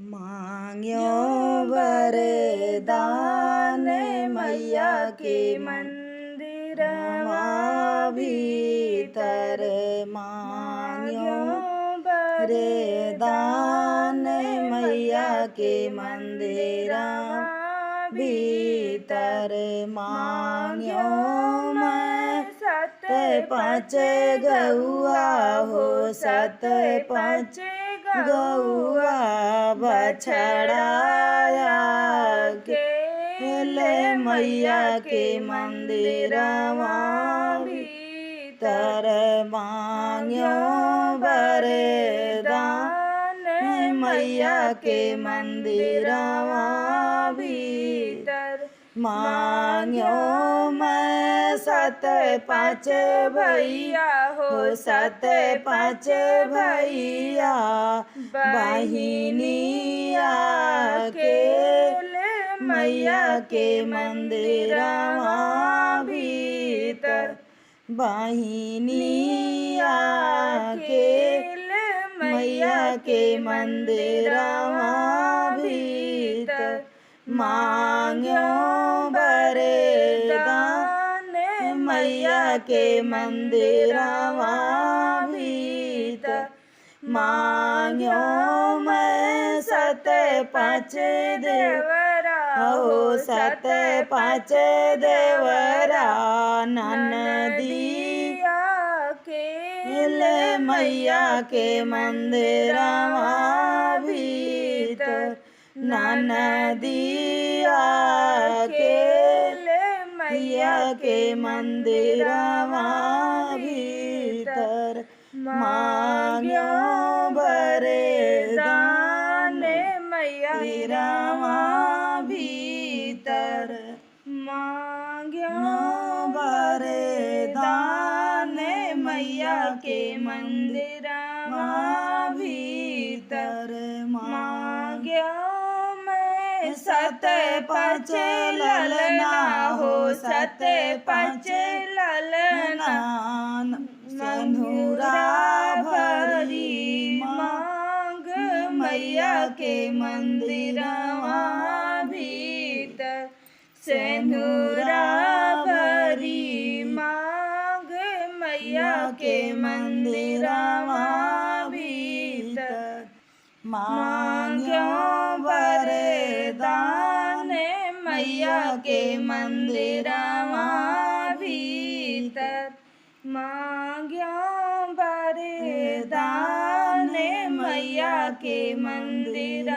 मांग्यो वरदान मैया के मंदिर भीतर। मांग्यो वरदान मैया के मंदिर भीतर। मांग्यो मैं 7 गौआ हो, 7 गौआ बछड़ाया खेले मैया के मंदिर भीतर। मांग्यो वरदान मैया के मंदिर भीतर। मांग्यो मैं 7 भैया हो, 7 भैया बहिनिया खेले मैया के मंदिर भीतर। बहिनिया खेले मैया के मंदिर भीतर। मांग्यो वरदान मैया के मंदिर भीतर। मांग्यो मैं 7 देवरा हो, 7 देवरा ननदिया खेले मैया के मंदिर भीतर। ननदिया खेले मैया के मंदिर भीतर। मांग्यो वरदान मैया भीतर। मांग्यो वरदान मैया के मंदिर भीतर। मांग्यो मैं 7 ललना हो, 7 ललना सिंदूरा भरी मांग मैया के मंदिर भीतर। सिंदूरा भरी मांग मैया के मंदिर भीतर। मांग्यो वरदान मैया के मंदिर भीतर। मांग्यो वरदान मैया के मंदिर